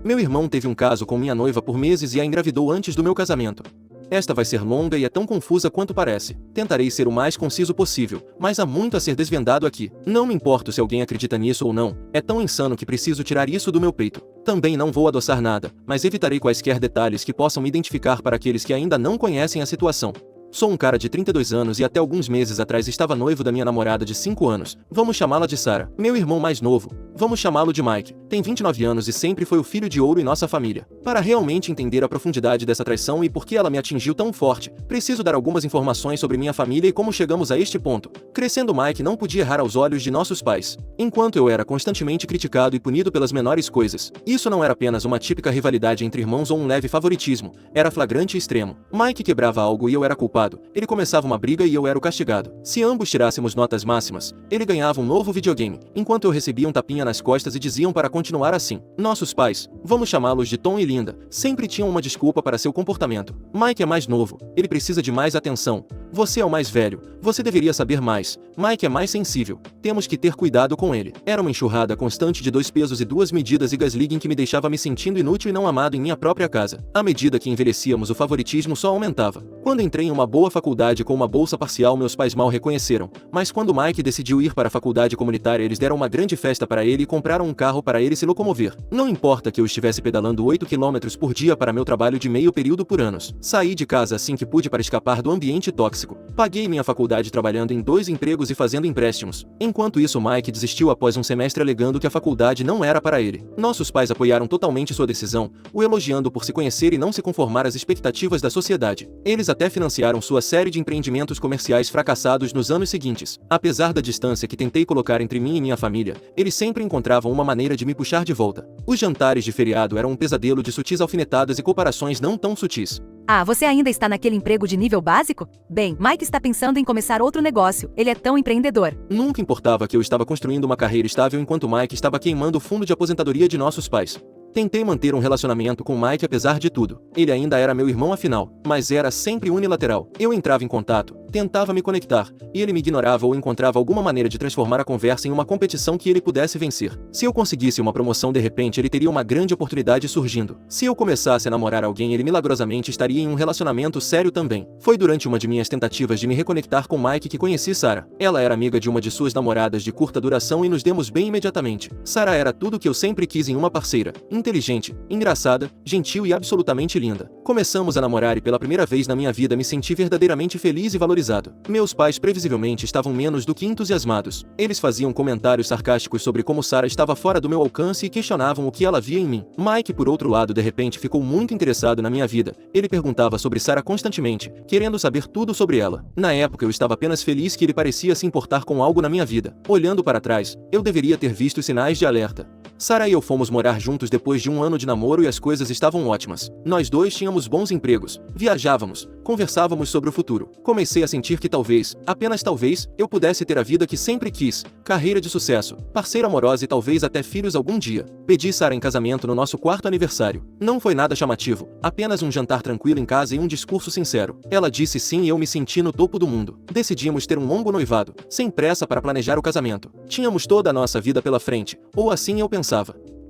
Meu irmão teve um caso com minha noiva por meses e a engravidou antes do meu casamento. Esta vai ser longa e é tão confusa quanto parece. Tentarei ser o mais conciso possível, mas há muito a ser desvendado aqui. Não me importo se alguém acredita nisso ou não, é tão insano que preciso tirar isso do meu peito. Também não vou adoçar nada, mas evitarei quaisquer detalhes que possam me identificar para aqueles que ainda não conhecem a situação. Sou um cara de 32 anos e até alguns meses atrás estava noivo da minha namorada de 5 anos. Vamos chamá-la de Sarah. Meu irmão mais novo, vamos chamá-lo de Mike, tem 29 anos e sempre foi o filho de ouro em nossa família. Para realmente entender a profundidade dessa traição e por que ela me atingiu tão forte, preciso dar algumas informações sobre minha família e como chegamos a este ponto. Crescendo, Mike não podia errar aos olhos de nossos pais. Enquanto eu era constantemente criticado e punido pelas menores coisas, isso não era apenas uma típica rivalidade entre irmãos ou um leve favoritismo, era flagrante e extremo. Mike quebrava algo e eu era culpado. Ele começava uma briga e eu era o castigado. Se ambos tirássemos notas máximas, ele ganhava um novo videogame, enquanto eu recebia um tapinha nas costas e diziam para continuar assim. Nossos pais, vamos chamá-los de Tom e Linda, sempre tinham uma desculpa para seu comportamento. Mike é mais novo, ele precisa de mais atenção. Você é o mais velho, você deveria saber mais. Mike é mais sensível, temos que ter cuidado com ele. Era uma enxurrada constante de 2 pesos e 2 medidas e gaslighting que me deixava me sentindo inútil e não amado em minha própria casa. À medida que envelhecíamos, o favoritismo só aumentava. Quando entrei em uma boa faculdade com uma bolsa parcial, meus pais mal reconheceram, mas quando Mike decidiu ir para a faculdade comunitária, eles deram uma grande festa para ele e compraram um carro para ele se locomover. Não importa que eu estivesse pedalando 8 km por dia para meu trabalho de meio período por anos. Saí de casa assim que pude para escapar do ambiente tóxico. Paguei minha faculdade trabalhando em 2 empregos e fazendo empréstimos. Enquanto isso, Mike desistiu após um semestre alegando que a faculdade não era para ele. Nossos pais apoiaram totalmente sua decisão, o elogiando por se conhecer e não se conformar às expectativas da sociedade. Eles até financiaram sua série de empreendimentos comerciais fracassados nos anos seguintes. Apesar da distância que tentei colocar entre mim e minha família, eles sempre encontravam uma maneira de me puxar de volta. Os jantares de feriado eram um pesadelo de sutis alfinetadas e comparações não tão sutis. Ah, você ainda está naquele emprego de nível básico? Bem, Mike está pensando em começar outro negócio, ele é tão empreendedor. Nunca importava que eu estava construindo uma carreira estável enquanto Mike estava queimando o fundo de aposentadoria de nossos pais. Tentei manter um relacionamento com Mike apesar de tudo. Ele ainda era meu irmão afinal, mas era sempre unilateral. Eu entrava em contato, tentava me conectar, e ele me ignorava ou encontrava alguma maneira de transformar a conversa em uma competição que ele pudesse vencer. Se eu conseguisse uma promoção, de repente ele teria uma grande oportunidade surgindo. Se eu começasse a namorar alguém, ele milagrosamente estaria em um relacionamento sério também. Foi durante uma de minhas tentativas de me reconectar com Mike que conheci Sarah. Ela era amiga de uma de suas namoradas de curta duração e nos demos bem imediatamente. Sarah era tudo o que eu sempre quis em uma parceira. Inteligente, engraçada, gentil e absolutamente linda. Começamos a namorar e pela primeira vez na minha vida me senti verdadeiramente feliz e valorizado. Meus pais previsivelmente estavam menos do que entusiasmados. Eles faziam comentários sarcásticos sobre como Sarah estava fora do meu alcance e questionavam o que ela via em mim. Mike, por outro lado, de repente ficou muito interessado na minha vida. Ele perguntava sobre Sarah constantemente, querendo saber tudo sobre ela. Na época eu estava apenas feliz que ele parecia se importar com algo na minha vida. Olhando para trás, eu deveria ter visto os sinais de alerta. Sarah e eu fomos morar juntos depois de 1 ano de namoro e as coisas estavam ótimas. Nós dois tínhamos bons empregos, viajávamos, conversávamos sobre o futuro. Comecei a sentir que talvez, apenas talvez, eu pudesse ter a vida que sempre quis, carreira de sucesso, parceira amorosa e talvez até filhos algum dia. Pedi Sarah em casamento no nosso 4º aniversário. Não foi nada chamativo, apenas um jantar tranquilo em casa e um discurso sincero. Ela disse sim e eu me senti no topo do mundo. Decidimos ter um longo noivado, sem pressa para planejar o casamento. Tínhamos toda a nossa vida pela frente, ou assim eu pensava.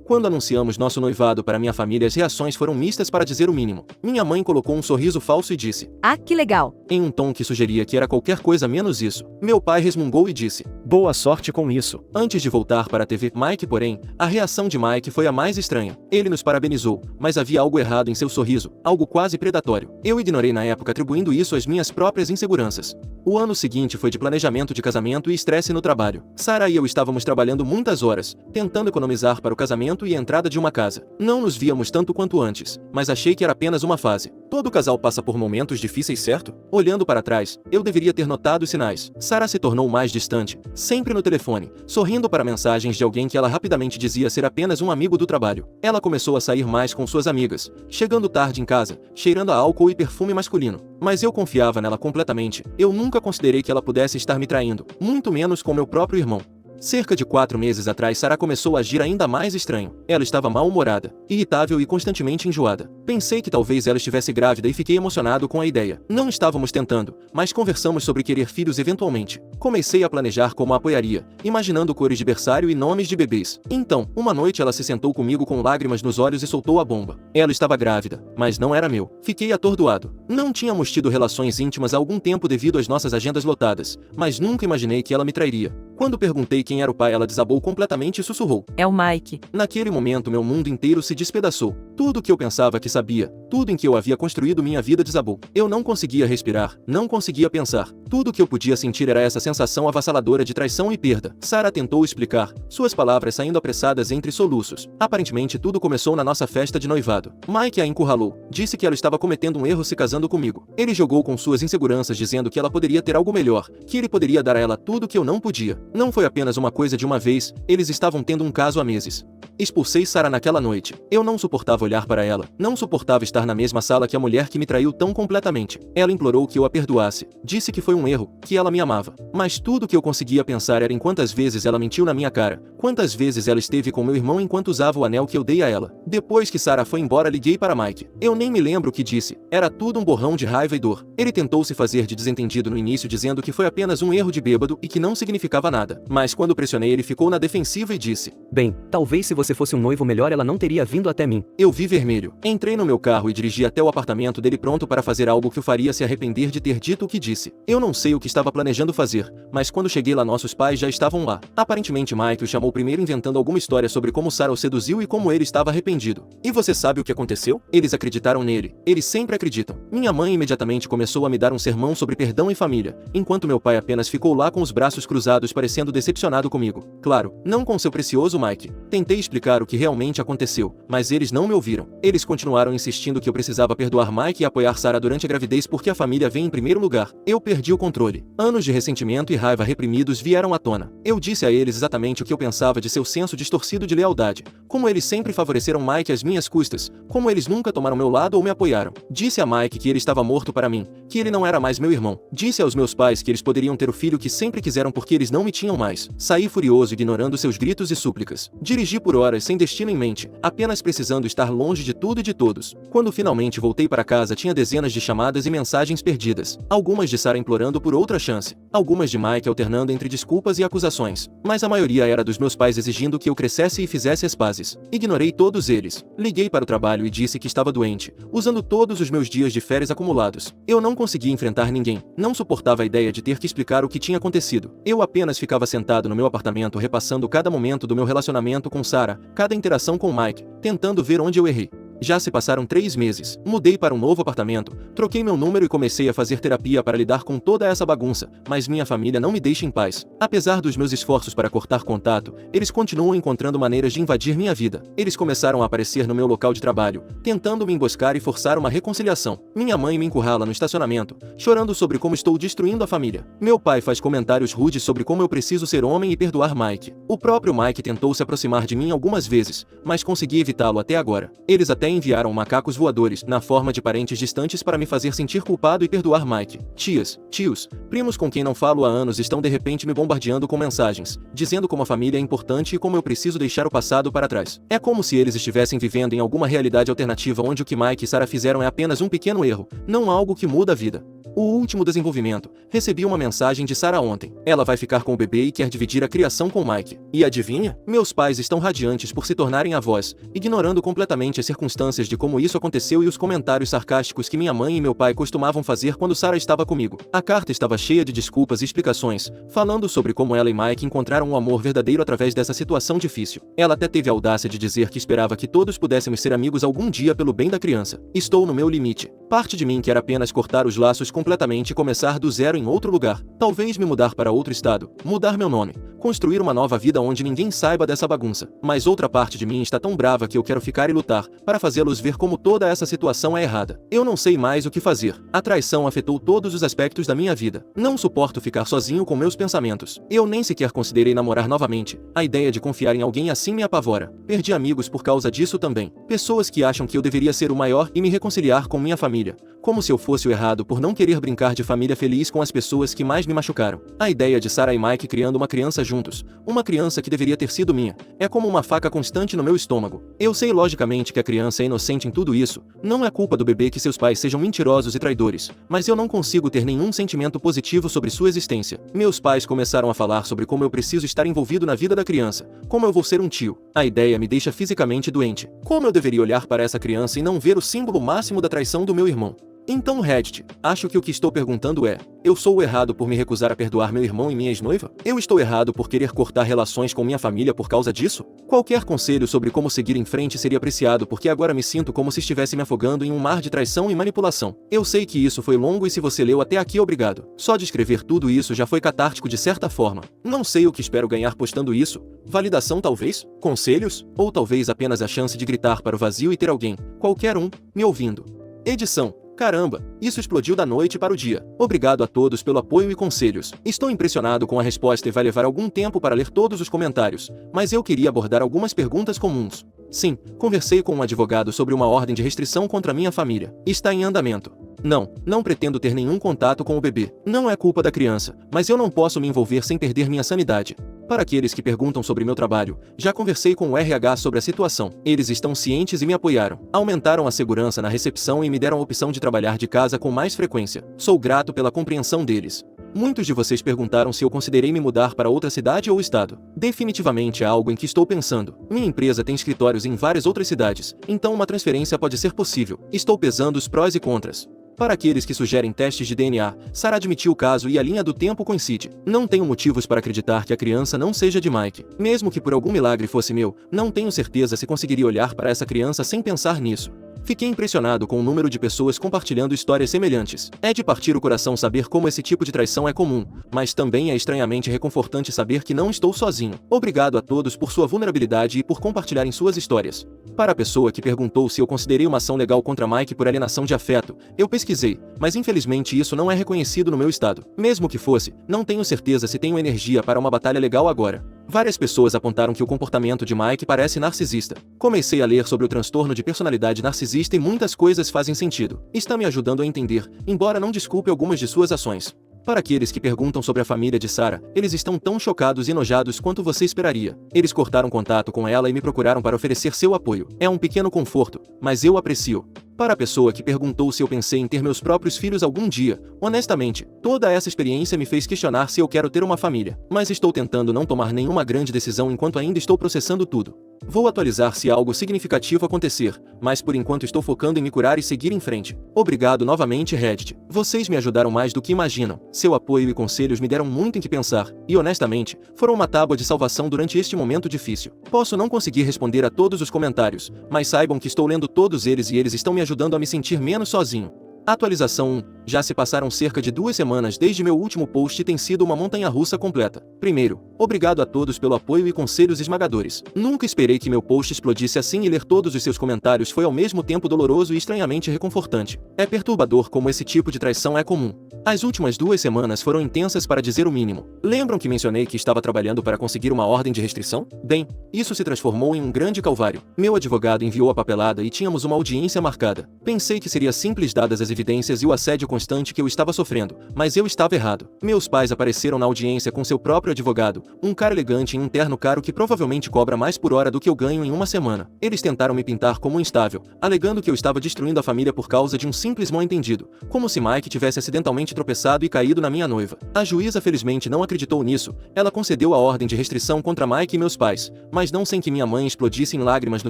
Quando anunciamos nosso noivado para minha família, as reações foram mistas para dizer o mínimo. Minha mãe colocou um sorriso falso e disse: "Ah, que legal!" em um tom que sugeria que era qualquer coisa menos isso. Meu pai resmungou e disse: "Boa sorte com isso." Antes de voltar para a TV, Mike, porém, a reação de Mike foi a mais estranha. Ele nos parabenizou, mas havia algo errado em seu sorriso, algo quase predatório. Eu ignorei na época, atribuindo isso às minhas próprias inseguranças. O ano seguinte foi de planejamento de casamento e estresse no trabalho. Sarah e eu estávamos trabalhando muitas horas, tentando economizar para o casamento e a entrada de uma casa. Não nos víamos tanto quanto antes, mas achei que era apenas uma fase. Todo casal passa por momentos difíceis, certo? Olhando para trás, eu deveria ter notado os sinais. Sarah se tornou mais distante, sempre no telefone, sorrindo para mensagens de alguém que ela rapidamente dizia ser apenas um amigo do trabalho. Ela começou a sair mais com suas amigas, chegando tarde em casa, cheirando a álcool e perfume masculino. Mas eu confiava nela completamente. Eu nunca considerei que ela pudesse estar me traindo, muito menos com meu próprio irmão. Cerca de 4 meses atrás, Sarah começou a agir ainda mais estranho. Ela estava mal-humorada, irritável e constantemente enjoada. Pensei que talvez ela estivesse grávida e fiquei emocionado com a ideia. Não estávamos tentando, mas conversamos sobre querer filhos eventualmente. Comecei a planejar como a apoiaria, imaginando cores de berçário e nomes de bebês. Então, uma noite ela se sentou comigo com lágrimas nos olhos e soltou a bomba. Ela estava grávida, mas não era meu. Fiquei atordoado. Não tínhamos tido relações íntimas há algum tempo devido às nossas agendas lotadas, mas nunca imaginei que ela me trairia. Quando perguntei quem era o pai, ela desabou completamente e sussurrou: É o Mike. Naquele momento meu mundo inteiro se despedaçou. Tudo o que eu pensava que sabia, tudo em que eu havia construído minha vida desabou. Eu não conseguia respirar, não conseguia pensar. Tudo o que eu podia sentir era essa sensação avassaladora de traição e perda. Sarah tentou explicar, suas palavras saindo apressadas entre soluços. Aparentemente tudo começou na nossa festa de noivado. Mike a encurralou, disse que ela estava cometendo um erro se casando comigo. Ele jogou com suas inseguranças dizendo que ela poderia ter algo melhor, que ele poderia dar a ela tudo o que eu não podia. Não foi apenas uma coisa de uma vez, eles estavam tendo um caso há meses. Expulsei Sarah naquela noite. Eu não suportava olhar para ela, não suportava estar na mesma sala que a mulher que me traiu tão completamente. Ela implorou que eu a perdoasse, disse que foi um erro, que ela me amava. Mas tudo que eu conseguia pensar era em quantas vezes ela mentiu na minha cara, quantas vezes ela esteve com meu irmão enquanto usava o anel que eu dei a ela. Depois que Sarah foi embora, liguei para Mike. Eu nem me lembro o que disse, era tudo um borrão de raiva e dor. Ele tentou se fazer de desentendido no início, dizendo que foi apenas um erro de bêbado e que não significava nada. Mas quando pressionei, ele ficou na defensiva e disse: Bem, talvez se você fosse um noivo melhor ela não teria vindo até mim. Eu vi vermelho. Entrei no meu carro e dirigi até o apartamento dele, pronto para fazer algo que o faria se arrepender de ter dito o que disse. Eu não sei o que estava planejando fazer, mas quando cheguei lá nossos pais já estavam lá. Aparentemente Mike o chamou primeiro inventando alguma história sobre como Sarah o seduziu e como ele estava arrependido. E você sabe o que aconteceu? Eles acreditaram nele. Eles sempre acreditam. Minha mãe imediatamente começou a me dar um sermão sobre perdão e família, enquanto meu pai apenas ficou lá com os braços cruzados parecendo decepcionado comigo. Claro, não com seu precioso Mike. Tentei explicar o que realmente aconteceu, mas eles não me ouviram. Eles continuaram insistindo que eu precisava perdoar Mike e apoiar Sarah durante a gravidez porque a família vem em primeiro lugar. Eu perdi o controle. Anos de ressentimento e raiva reprimidos vieram à tona. Eu disse a eles exatamente o que eu pensava de seu senso distorcido de lealdade. Como eles sempre favoreceram Mike às minhas custas, como eles nunca tomaram meu lado ou me apoiaram. Disse a Mike que ele estava morto para mim, que ele não era mais meu irmão. Disse aos meus pais que eles poderiam ter o filho que sempre quiseram porque eles não me tinham mais. Saí furioso, ignorando seus gritos e súplicas. Dirigi por horas sem destino em mente, apenas precisando estar longe de tudo e de todos. Quando finalmente voltei para casa, tinha dezenas de chamadas e mensagens perdidas. Algumas de Sarah implorando por outra chance. Algumas de Mike alternando entre desculpas e acusações. Mas a maioria era dos meus pais exigindo que eu crescesse e fizesse as pazes. Ignorei todos eles. Liguei para o trabalho e disse que estava doente, usando todos os meus dias de férias acumulados. Eu não conseguia enfrentar ninguém. Não suportava a ideia de ter que explicar o que tinha acontecido. Eu apenas ficava sentado no meu apartamento repassando cada momento do meu relacionamento com Sarah, cada interação com Mike, tentando ver onde eu errei. Já se passaram 3 meses. Mudei para um novo apartamento, troquei meu número e comecei a fazer terapia para lidar com toda essa bagunça, mas minha família não me deixa em paz. Apesar dos meus esforços para cortar contato, eles continuam encontrando maneiras de invadir minha vida. Eles começaram a aparecer no meu local de trabalho, tentando me emboscar e forçar uma reconciliação. Minha mãe me encurrala no estacionamento, chorando sobre como estou destruindo a família. Meu pai faz comentários rudes sobre como eu preciso ser homem e perdoar Mike. O próprio Mike tentou se aproximar de mim algumas vezes, mas consegui evitá-lo até agora. Eles até enviaram macacos voadores, na forma de parentes distantes, para me fazer sentir culpado e perdoar Mike. Tias, tios, primos com quem não falo há anos estão de repente me bombardeando com mensagens, dizendo como a família é importante e como eu preciso deixar o passado para trás. É como se eles estivessem vivendo em alguma realidade alternativa onde o que Mike e Sarah fizeram é apenas um pequeno erro, não algo que muda a vida. O último desenvolvimento. Recebi uma mensagem de Sarah ontem. Ela vai ficar com o bebê e quer dividir a criação com Mike. E adivinha? Meus pais estão radiantes por se tornarem avós, ignorando completamente as circunstâncias de como isso aconteceu e os comentários sarcásticos que minha mãe e meu pai costumavam fazer quando Sarah estava comigo. A carta estava cheia de desculpas e explicações, falando sobre como ela e Mike encontraram um amor verdadeiro através dessa situação difícil. Ela até teve a audácia de dizer que esperava que todos pudéssemos ser amigos algum dia pelo bem da criança. Estou no meu limite. Parte de mim quer apenas cortar os laços completamente e começar do zero em outro lugar. Talvez me mudar para outro estado, mudar meu nome, construir uma nova vida onde ninguém saiba dessa bagunça. Mas outra parte de mim está tão brava que eu quero ficar e lutar, para fazer fazê-los ver como toda essa situação é errada. Eu não sei mais o que fazer. A traição afetou todos os aspectos da minha vida. Não suporto ficar sozinho com meus pensamentos. Eu nem sequer considerei namorar novamente. A ideia de confiar em alguém assim me apavora. Perdi amigos por causa disso também. Pessoas que acham que eu deveria ser o maior e me reconciliar com minha família. Como se eu fosse o errado por não querer brincar de família feliz com as pessoas que mais me machucaram. A ideia de Sarah e Mike criando uma criança juntos, uma criança que deveria ter sido minha, é como uma faca constante no meu estômago. Eu sei logicamente que a criança é inocente em tudo isso. Não é culpa do bebê que seus pais sejam mentirosos e traidores, mas eu não consigo ter nenhum sentimento positivo sobre sua existência. Meus pais começaram a falar sobre como eu preciso estar envolvido na vida da criança, como eu vou ser um tio. A ideia me deixa fisicamente doente. Como eu deveria olhar para essa criança e não ver o símbolo máximo da traição do meu irmão? Então, Reddit, acho que o que estou perguntando é: eu sou o errado por me recusar a perdoar meu irmão e minha ex-noiva? Eu estou errado por querer cortar relações com minha família por causa disso? Qualquer conselho sobre como seguir em frente seria apreciado, porque agora me sinto como se estivesse me afogando em um mar de traição e manipulação. Eu sei que isso foi longo e se você leu até aqui, obrigado. Só de escrever tudo isso já foi catártico de certa forma. Não sei o que espero ganhar postando isso. Validação talvez? Conselhos? Ou talvez apenas a chance de gritar para o vazio e ter alguém, qualquer um, me ouvindo. Edição. Caramba, isso explodiu da noite para o dia. Obrigado a todos pelo apoio e conselhos. Estou impressionado com a resposta e vai levar algum tempo para ler todos os comentários, mas eu queria abordar algumas perguntas comuns. Sim, conversei com um advogado sobre uma ordem de restrição contra minha família. Está em andamento. Não pretendo ter nenhum contato com o bebê. Não é culpa da criança, mas eu não posso me envolver sem perder minha sanidade. Para aqueles que perguntam sobre meu trabalho, já conversei com o RH sobre a situação. Eles estão cientes e me apoiaram. Aumentaram a segurança na recepção e me deram a opção de trabalhar de casa com mais frequência. Sou grato pela compreensão deles. Muitos de vocês perguntaram se eu considerei me mudar para outra cidade ou estado. Definitivamente é algo em que estou pensando. Minha empresa tem escritórios em várias outras cidades, então uma transferência pode ser possível. Estou pesando os prós e contras. Para aqueles que sugerem testes de DNA, Sarah admitiu o caso e a linha do tempo coincide. Não tenho motivos para acreditar que a criança não seja de Mike. Mesmo que por algum milagre fosse meu, não tenho certeza se conseguiria olhar para essa criança sem pensar nisso. Fiquei impressionado com o número de pessoas compartilhando histórias semelhantes. É de partir o coração saber como esse tipo de traição é comum, mas também é estranhamente reconfortante saber que não estou sozinho. Obrigado a todos por sua vulnerabilidade e por compartilharem suas histórias. Para a pessoa que perguntou se eu considerei uma ação legal contra Mike por alienação de afeto, eu pesquisei, mas infelizmente isso não é reconhecido no meu estado. Mesmo que fosse, não tenho certeza se tenho energia para uma batalha legal agora. Várias pessoas apontaram que o comportamento de Mike parece narcisista. Comecei a ler sobre o transtorno de personalidade narcisista e muitas coisas fazem sentido. Está me ajudando a entender, embora não desculpe algumas de suas ações. Para aqueles que perguntam sobre a família de Sarah, eles estão tão chocados e enojados quanto você esperaria. Eles cortaram contato com ela e me procuraram para oferecer seu apoio. É um pequeno conforto, mas eu aprecio. Para a pessoa que perguntou se eu pensei em ter meus próprios filhos algum dia, honestamente, toda essa experiência me fez questionar se eu quero ter uma família. Mas estou tentando não tomar nenhuma grande decisão enquanto ainda estou processando tudo. Vou atualizar se algo significativo acontecer, mas por enquanto estou focando em me curar e seguir em frente. Obrigado novamente, Reddit. Vocês me ajudaram mais do que imaginam. Seu apoio e conselhos me deram muito em que pensar, e honestamente, foram uma tábua de salvação durante este momento difícil. Posso não conseguir responder a todos os comentários, mas saibam que estou lendo todos eles e eles estão me ajudando a me sentir menos sozinho. Atualização 1. Já se passaram cerca de 2 semanas desde meu último post e tem sido uma montanha-russa completa. Primeiro, obrigado a todos pelo apoio e conselhos esmagadores. Nunca esperei que meu post explodisse assim e ler todos os seus comentários foi ao mesmo tempo doloroso e estranhamente reconfortante. É perturbador como esse tipo de traição é comum. As últimas 2 semanas foram intensas para dizer o mínimo. Lembram que mencionei que estava trabalhando para conseguir uma ordem de restrição? Bem, isso se transformou em um grande calvário. Meu advogado enviou a papelada e tínhamos uma audiência marcada. Pensei que seria simples dadas as evidências e o assédio constante que eu estava sofrendo, mas eu estava errado. Meus pais apareceram na audiência com seu próprio advogado, um cara elegante em um terno caro que provavelmente cobra mais por hora do que eu ganho em uma semana. Eles tentaram me pintar como instável, alegando que eu estava destruindo a família por causa de um simples mal-entendido, como se Mike tivesse acidentalmente tropeçado e caído na minha noiva. A juíza felizmente não acreditou nisso. Ela concedeu a ordem de restrição contra Mike e meus pais, mas não sem que minha mãe explodisse em lágrimas no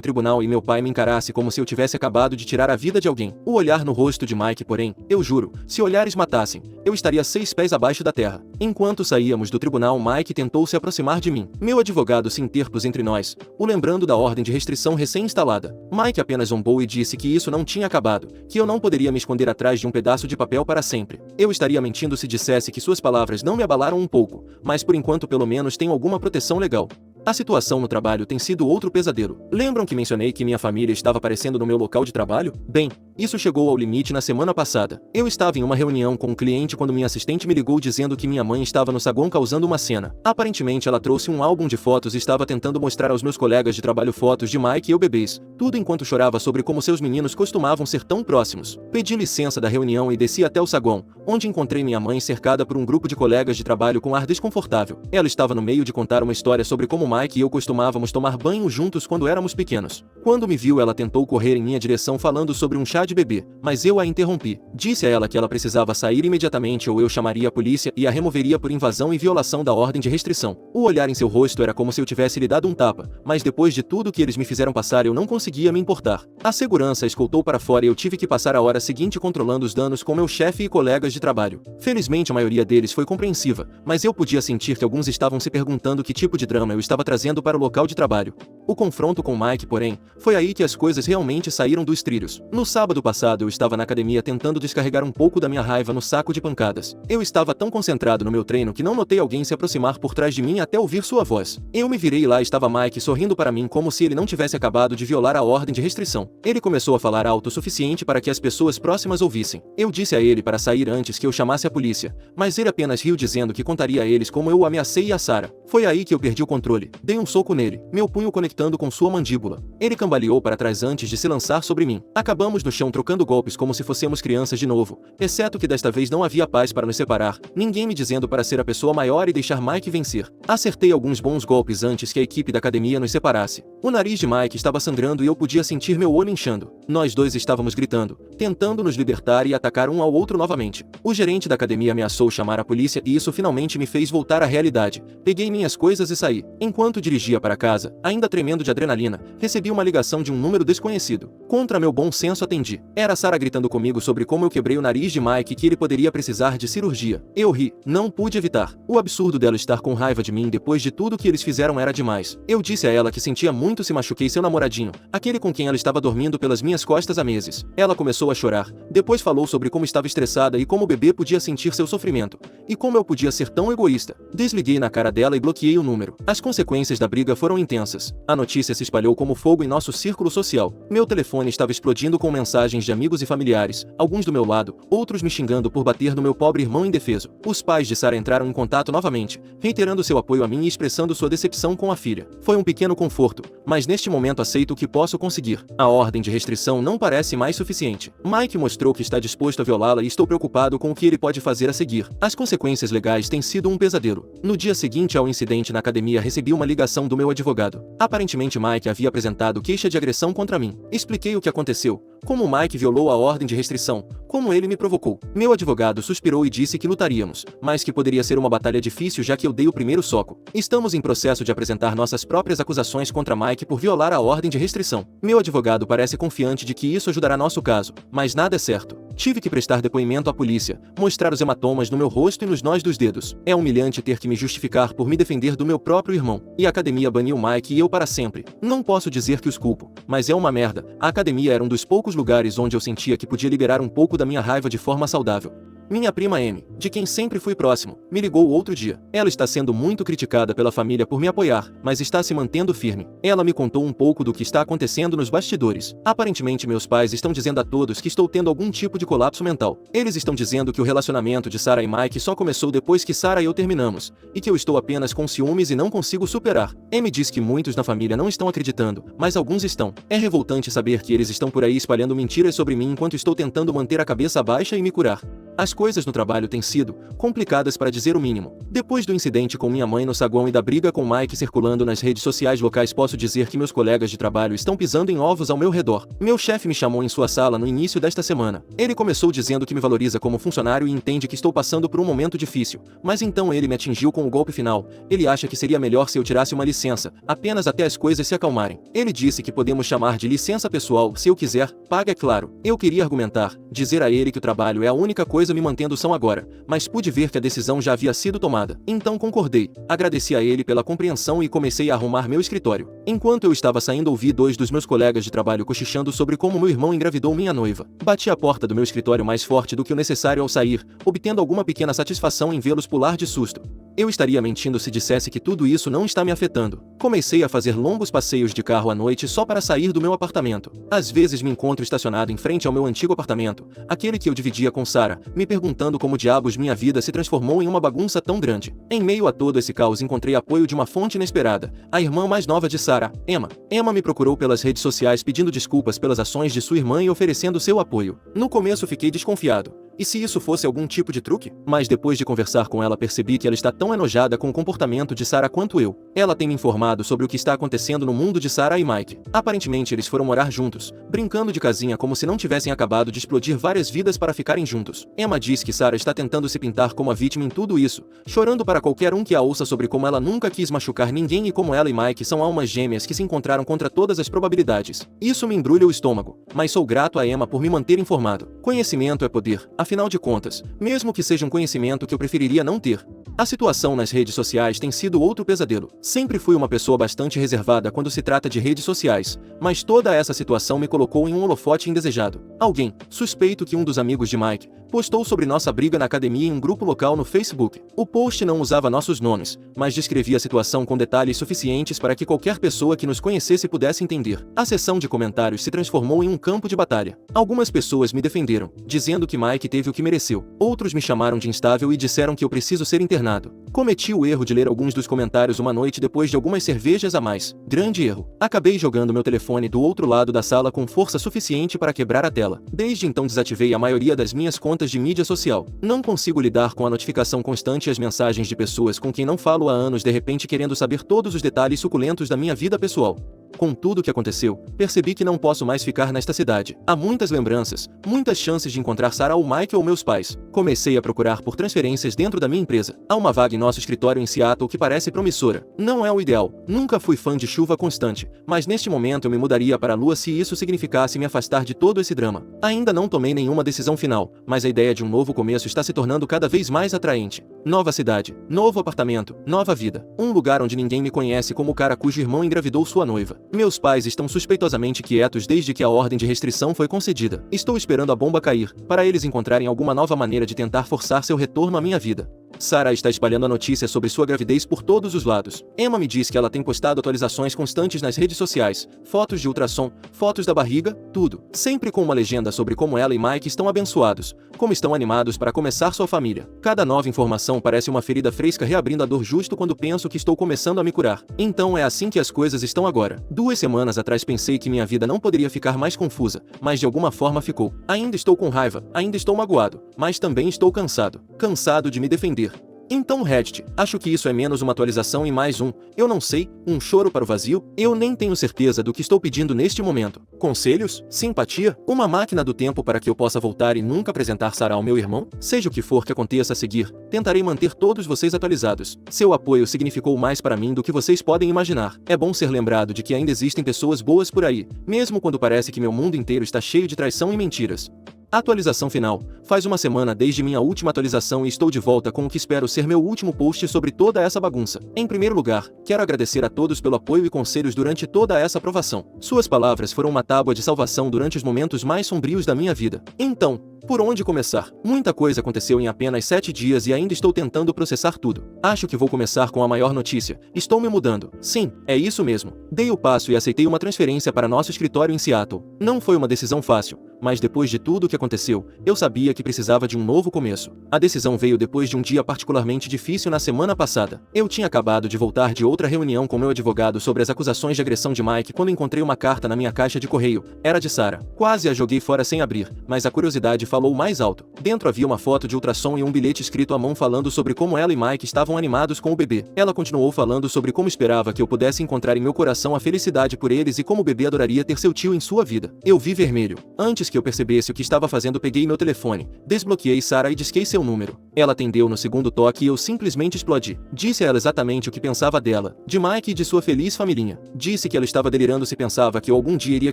tribunal e meu pai me encarasse como se eu tivesse acabado de tirar a vida de alguém. O olhar no rosto de Mike, porém, eu juro, se olhares matassem, eu estaria 6 pés abaixo da terra. Enquanto saíamos do tribunal, Mike tentou se aproximar de mim. Meu advogado se interpôs entre nós, o lembrando da ordem de restrição recém-instalada. Mike apenas zombou e disse que isso não tinha acabado, que eu não poderia me esconder atrás de um pedaço de papel para sempre. Eu estaria mentindo se dissesse que suas palavras não me abalaram um pouco, mas por enquanto pelo menos tenho alguma proteção legal. A situação no trabalho tem sido outro pesadelo. Lembram que mencionei que minha família estava aparecendo no meu local de trabalho? Bem, isso chegou ao limite na semana passada. Eu estava em uma reunião com um cliente quando minha assistente me ligou dizendo que minha mãe estava no saguão causando uma cena. Aparentemente ela trouxe um álbum de fotos e estava tentando mostrar aos meus colegas de trabalho fotos de Mike e eu bebês, tudo enquanto chorava sobre como seus meninos costumavam ser tão próximos. Pedi licença da reunião e desci até o saguão, onde encontrei minha mãe cercada por um grupo de colegas de trabalho com ar desconfortável. Ela estava no meio de contar uma história sobre como Mike e eu costumávamos tomar banho juntos quando éramos pequenos. Quando me viu, ela tentou correr em minha direção falando sobre um chá de bebê, mas eu a interrompi. Disse a ela que ela precisava sair imediatamente ou eu chamaria a polícia e a removeria por invasão e violação da ordem de restrição. O olhar em seu rosto era como se eu tivesse lhe dado um tapa, mas depois de tudo que eles me fizeram passar eu não conseguia me importar. A segurança a escoltou para fora e eu tive que passar a hora seguinte controlando os danos com meu chefe e colegas de trabalho. Felizmente a maioria deles foi compreensiva, mas eu podia sentir que alguns estavam se perguntando que tipo de drama eu estava trazendo para o local de trabalho. O confronto com Mike, porém, foi aí que as coisas realmente saíram dos trilhos. No sábado passado eu estava na academia tentando descarregar um pouco da minha raiva no saco de pancadas. Eu estava tão concentrado no meu treino que não notei alguém se aproximar por trás de mim até ouvir sua voz. Eu me virei e lá estava Mike sorrindo para mim como se ele não tivesse acabado de violar a ordem de restrição. Ele começou a falar alto o suficiente para que as pessoas próximas ouvissem. Eu disse a ele para sair antes que eu chamasse a polícia, mas ele apenas riu dizendo que contaria a eles como eu o ameacei e a Sarah. Foi aí que eu perdi o controle. Dei um soco nele, meu punho conectando com sua mandíbula. Ele cambaleou para trás antes de se lançar sobre mim. Acabamos no chão trocando golpes como se fossemos crianças de novo, exceto que desta vez não havia paz para nos separar, ninguém me dizendo para ser a pessoa maior e deixar Mike vencer. Acertei alguns bons golpes antes que a equipe da academia nos separasse. O nariz de Mike estava sangrando e eu podia sentir meu olho inchando. Nós dois estávamos gritando, tentando nos libertar e atacar um ao outro novamente. O gerente da academia ameaçou chamar a polícia e isso finalmente me fez voltar à realidade. Peguei minhas coisas e saí. Enquanto dirigia para casa, ainda tremendo de adrenalina, recebi uma ligação de um número desconhecido. Contra meu bom senso atendi. Era Sarah gritando comigo sobre como eu quebrei o nariz de Mike e que ele poderia precisar de cirurgia. Eu ri, não pude evitar. O absurdo dela estar com raiva de mim depois de tudo que eles fizeram era demais. Eu disse a ela que sentia muito se machuquei seu namoradinho, aquele com quem ela estava dormindo pelas minhas costas há meses. Ela começou a chorar. Depois falou sobre como estava estressada e como o bebê podia sentir seu sofrimento. E como eu podia ser tão egoísta. Desliguei na cara dela e bloqueei o número. As consequências da briga foram intensas. A notícia se espalhou como fogo em nosso círculo social. Meu telefone estava explodindo com mensagens de amigos e familiares, alguns do meu lado, outros me xingando por bater no meu pobre irmão indefeso. Os pais de Sarah entraram em contato novamente, reiterando seu apoio a mim e expressando sua decepção com a filha. Foi um pequeno conforto, mas neste momento aceito o que posso conseguir. A ordem de restrição não parece mais suficiente. Mike mostrou que está disposto a violá-la e estou preocupado com o que ele pode fazer a seguir. As consequências legais têm sido um pesadelo. No dia seguinte ao incidente na academia recebi uma ligação do meu advogado. Aparentemente Mike havia apresentado queixa de agressão contra mim. Expliquei o que aconteceu, como Mike violou a ordem de restrição, como ele me provocou. Meu advogado suspirou e disse que lutaríamos, mas que poderia ser uma batalha difícil já que eu dei o primeiro soco. Estamos em processo de apresentar nossas próprias acusações contra Mike por violar a ordem de restrição. Meu advogado parece confiante de que isso ajudará nosso caso, mas nada é certo. Tive que prestar depoimento à polícia, mostrar os hematomas no meu rosto e nos nós dos dedos. É humilhante ter que me justificar por me defender do meu próprio irmão. E a academia baniu Mike e eu para sempre. Não posso dizer que os culpo, mas é uma merda. A academia era um dos poucos lugares onde eu sentia que podia liberar um pouco da minha raiva de forma saudável. Minha prima Amy, de quem sempre fui próximo, me ligou outro dia. Ela está sendo muito criticada pela família por me apoiar, mas está se mantendo firme. Ela me contou um pouco do que está acontecendo nos bastidores. Aparentemente meus pais estão dizendo a todos que estou tendo algum tipo de colapso mental. Eles estão dizendo que o relacionamento de Sarah e Mike só começou depois que Sarah e eu terminamos, e que eu estou apenas com ciúmes e não consigo superar. Amy diz que muitos na família não estão acreditando, mas alguns estão. É revoltante saber que eles estão por aí espalhando mentiras sobre mim enquanto estou tentando manter a cabeça baixa e me curar. As coisas no trabalho têm sido complicadas para dizer o mínimo. Depois do incidente com minha mãe no saguão e da briga com Mike circulando nas redes sociais locais, posso dizer que meus colegas de trabalho estão pisando em ovos ao meu redor. Meu chefe me chamou em sua sala no início desta semana. Ele começou dizendo que me valoriza como funcionário e entende que estou passando por um momento difícil, mas então ele me atingiu com o golpe final. Ele acha que seria melhor se eu tirasse uma licença, apenas até as coisas se acalmarem. Ele disse que podemos chamar de licença pessoal se eu quiser, paga é claro. Eu queria argumentar, dizer a ele que o trabalho é a única coisa me mantendo são agora, mas pude ver que a decisão já havia sido tomada. Então concordei, agradeci a ele pela compreensão e comecei a arrumar meu escritório. Enquanto eu estava saindo, ouvi dois dos meus colegas de trabalho cochichando sobre como meu irmão engravidou minha noiva. Bati a porta do meu escritório mais forte do que o necessário ao sair, obtendo alguma pequena satisfação em vê-los pular de susto. Eu estaria mentindo se dissesse que tudo isso não está me afetando. Comecei a fazer longos passeios de carro à noite só para sair do meu apartamento. Às vezes me encontro estacionado em frente ao meu antigo apartamento, aquele que eu dividia com Sarah, me perguntando como diabos minha vida se transformou em uma bagunça tão grande. Em meio a todo esse caos encontrei apoio de uma fonte inesperada, a irmã mais nova de Sarah, Emma. Emma me procurou pelas redes sociais pedindo desculpas pelas ações de sua irmã e oferecendo seu apoio. No começo fiquei desconfiado. E se isso fosse algum tipo de truque? Mas depois de conversar com ela percebi que ela está tão enojada com o comportamento de Sarah quanto eu. Ela tem me informado sobre o que está acontecendo no mundo de Sarah e Mike. Aparentemente eles foram morar juntos, brincando de casinha como se não tivessem acabado de explodir várias vidas para ficarem juntos. Emma diz que Sarah está tentando se pintar como a vítima em tudo isso, chorando para qualquer um que a ouça sobre como ela nunca quis machucar ninguém e como ela e Mike são almas gêmeas que se encontraram contra todas as probabilidades. Isso me embrulha o estômago, mas sou grato a Emma por me manter informado. Conhecimento é poder, afinal de contas, mesmo que seja um conhecimento que eu preferiria não ter. A situação nas redes sociais tem sido outro pesadelo. Sempre fui uma pessoa bastante reservada quando se trata de redes sociais, mas toda essa situação me colocou em um holofote indesejado. Alguém, suspeito que um dos amigos de Mike, postou sobre nossa briga na academia em um grupo local no Facebook. O post não usava nossos nomes, mas descrevia a situação com detalhes suficientes para que qualquer pessoa que nos conhecesse pudesse entender. A seção de comentários se transformou em um campo de batalha. Algumas pessoas me defenderam, dizendo que Mike teve o que mereceu. Outros me chamaram de instável e disseram que eu preciso ser internado. Cometi o erro de ler alguns dos comentários uma noite depois de algumas cervejas a mais. Grande erro. Acabei jogando meu telefone do outro lado da sala com força suficiente para quebrar a tela. Desde então desativei a maioria das minhas contas de mídia social. Não consigo lidar com a notificação constante e as mensagens de pessoas com quem não falo há anos de repente querendo saber todos os detalhes suculentos da minha vida pessoal. Com tudo o que aconteceu, percebi que não posso mais ficar nesta cidade. Há muitas lembranças, muitas chances de encontrar Sarah ou Mike ou meus pais. Comecei a procurar por transferências dentro da minha empresa. Há uma vaga em nosso escritório em Seattle que parece promissora. Não é o ideal, nunca fui fã de chuva constante, mas neste momento eu me mudaria para a lua se isso significasse me afastar de todo esse drama. Ainda não tomei nenhuma decisão final, mas a ideia de um novo começo está se tornando cada vez mais atraente. Nova cidade, novo apartamento, nova vida. Um lugar onde ninguém me conhece como o cara cujo irmão engravidou sua noiva. Meus pais estão suspeitosamente quietos desde que a ordem de restrição foi concedida. Estou esperando a bomba cair, para eles encontrarem alguma nova maneira de tentar forçar seu retorno à minha vida. Sarah está espalhando a notícia sobre sua gravidez por todos os lados. Emma me diz que ela tem postado atualizações constantes nas redes sociais, fotos de ultrassom, fotos da barriga, tudo. Sempre com uma legenda sobre como ela e Mike estão abençoados, como estão animados para começar sua família. Cada nova informação parece uma ferida fresca reabrindo a dor justo quando penso que estou começando a me curar. Então é assim que as coisas estão agora. 2 semanas atrás pensei que minha vida não poderia ficar mais confusa, mas de alguma forma ficou. Ainda estou com raiva, ainda estou magoado, mas também estou cansado. Cansado de me defender. Então Reddit, acho que isso é menos uma atualização e mais eu não sei, um choro para o vazio? Eu nem tenho certeza do que estou pedindo neste momento. Conselhos? Simpatia? Uma máquina do tempo para que eu possa voltar e nunca apresentar Sarah ao meu irmão? Seja o que for que aconteça a seguir, tentarei manter todos vocês atualizados. Seu apoio significou mais para mim do que vocês podem imaginar. É bom ser lembrado de que ainda existem pessoas boas por aí, mesmo quando parece que meu mundo inteiro está cheio de traição e mentiras. Atualização final. Faz uma semana desde minha última atualização e estou de volta com o que espero ser meu último post sobre toda essa bagunça. Em primeiro lugar, quero agradecer a todos pelo apoio e conselhos durante toda essa aprovação. Suas palavras foram uma tábua de salvação durante os momentos mais sombrios da minha vida. Então, por onde começar? Muita coisa aconteceu em apenas 7 dias e ainda estou tentando processar tudo. Acho que vou começar com a maior notícia. Estou me mudando. Sim, é isso mesmo. Dei o passo e aceitei uma transferência para nosso escritório em Seattle. Não foi uma decisão fácil, mas depois de tudo o que aconteceu, eu sabia que precisava de um novo começo. A decisão veio depois de um dia particularmente difícil na semana passada. Eu tinha acabado de voltar de outra reunião com meu advogado sobre as acusações de agressão de Mike quando encontrei uma carta na minha caixa de correio. Era de Sarah. Quase a joguei fora sem abrir, mas a curiosidade falou mais alto. Dentro havia uma foto de ultrassom e um bilhete escrito à mão falando sobre como ela e Mike estavam animados com o bebê. Ela continuou falando sobre como esperava que eu pudesse encontrar em meu coração a felicidade por eles e como o bebê adoraria ter seu tio em sua vida. Eu vi vermelho. Antes que eu percebesse o que estava fazendo, peguei meu telefone, desbloqueei Sarah e disquei seu número. Ela atendeu no segundo toque e eu simplesmente explodi. Disse a ela exatamente o que pensava dela, de Mike e de sua feliz familhinha. Disse que ela estava delirando se pensava que eu algum dia iria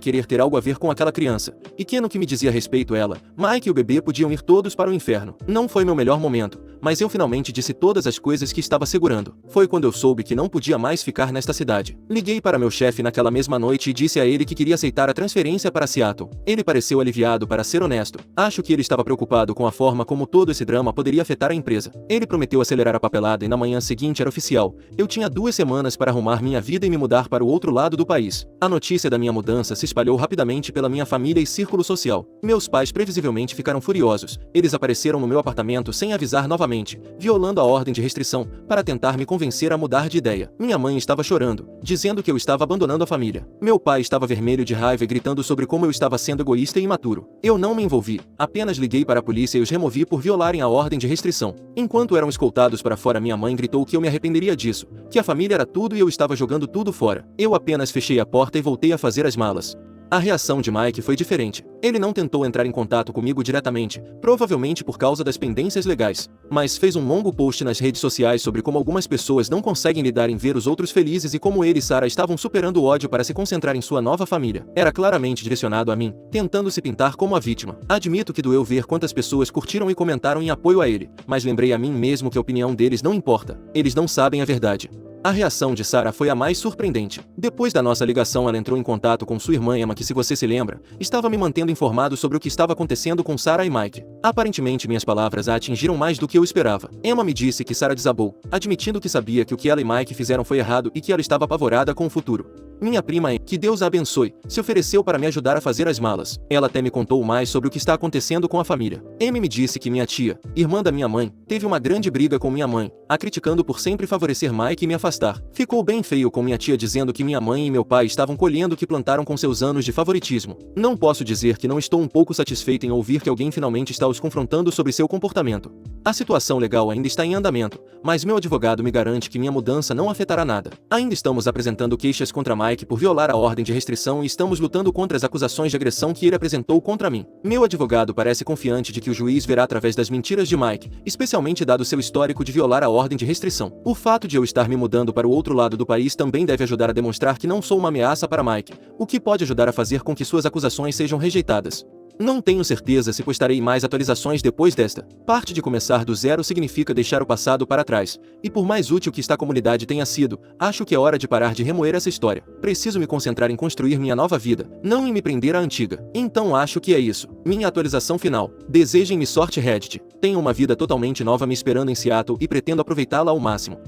querer ter algo a ver com aquela criança, e que no que me dizia a respeito ela, Mike e o bebê podiam ir todos para o inferno. Não foi meu melhor momento, mas eu finalmente disse todas as coisas que estava segurando. Foi quando eu soube que não podia mais ficar nesta cidade. Liguei para meu chefe naquela mesma noite e disse a ele que queria aceitar a transferência para Seattle. Ele pareceu aliviado, para ser honesto. Acho que ele estava preocupado com a forma como todo esse drama poderia afetar a empresa. Ele prometeu acelerar a papelada e na manhã seguinte era oficial. Eu tinha 2 semanas para arrumar minha vida e me mudar para o outro lado do país. A notícia da minha mudança se espalhou rapidamente pela minha família e círculo social. Meus pais previsivelmente ficaram furiosos. Eles apareceram no meu apartamento sem avisar novamente, violando a ordem de restrição, para tentar me convencer a mudar de ideia. Minha mãe estava chorando, dizendo que eu estava abandonando a família. Meu pai estava vermelho de raiva e gritando sobre como eu estava sendo egoísta e imaturo. Eu não me envolvi, apenas liguei para a polícia e os removi por violarem a ordem de restrição. Enquanto eram escoltados para fora, minha mãe gritou que eu me arrependeria disso, que a família era tudo e eu estava jogando tudo fora. Eu apenas fechei a porta e voltei a fazer as malas. A reação de Mike foi diferente. Ele não tentou entrar em contato comigo diretamente, provavelmente por causa das pendências legais, mas fez um longo post nas redes sociais sobre como algumas pessoas não conseguem lidar em ver os outros felizes e como ele e Sarah estavam superando o ódio para se concentrar em sua nova família. Era claramente direcionado a mim, tentando se pintar como a vítima. Admito que doeu ver quantas pessoas curtiram e comentaram em apoio a ele, mas lembrei a mim mesmo que a opinião deles não importa. Eles não sabem a verdade. A reação de Sarah foi a mais surpreendente. Depois da nossa ligação, ela entrou em contato com sua irmã Emma, que, se você se lembra, estava me mantendo informado sobre o que estava acontecendo com Sarah e Mike. Aparentemente, minhas palavras a atingiram mais do que eu esperava. Emma me disse que Sarah desabou, admitindo que sabia que o que ela e Mike fizeram foi errado e que ela estava apavorada com o futuro. Minha prima, que Deus a abençoe, se ofereceu para me ajudar a fazer as malas. Ela até me contou mais sobre o que está acontecendo com a família. Amy me disse que minha tia, irmã da minha mãe, teve uma grande briga com minha mãe, a criticando por sempre favorecer Mike e me afastar. Ficou bem feio com minha tia dizendo que minha mãe e meu pai estavam colhendo o que plantaram com seus anos de favoritismo. Não posso dizer que não estou um pouco satisfeito em ouvir que alguém finalmente está os confrontando sobre seu comportamento. A situação legal ainda está em andamento, mas meu advogado me garante que minha mudança não afetará nada. Ainda estamos apresentando queixas contra Mike por violar a ordem de restrição e estamos lutando contra as acusações de agressão que ele apresentou contra mim. Meu advogado parece confiante de que o juiz verá através das mentiras de Mike, especialmente dado seu histórico de violar a ordem de restrição. O fato de eu estar me mudando para o outro lado do país também deve ajudar a demonstrar que não sou uma ameaça para Mike, o que pode ajudar a fazer com que suas acusações sejam rejeitadas. Não tenho certeza se postarei mais atualizações depois desta. Parte de começar do zero significa deixar o passado para trás, e por mais útil que esta comunidade tenha sido, acho que é hora de parar de remoer essa história. Preciso me concentrar em construir minha nova vida, não em me prender à antiga. Então acho que é isso. Minha atualização final. Desejem-me sorte, Reddit. Tenho uma vida totalmente nova me esperando em Seattle e pretendo aproveitá-la ao máximo.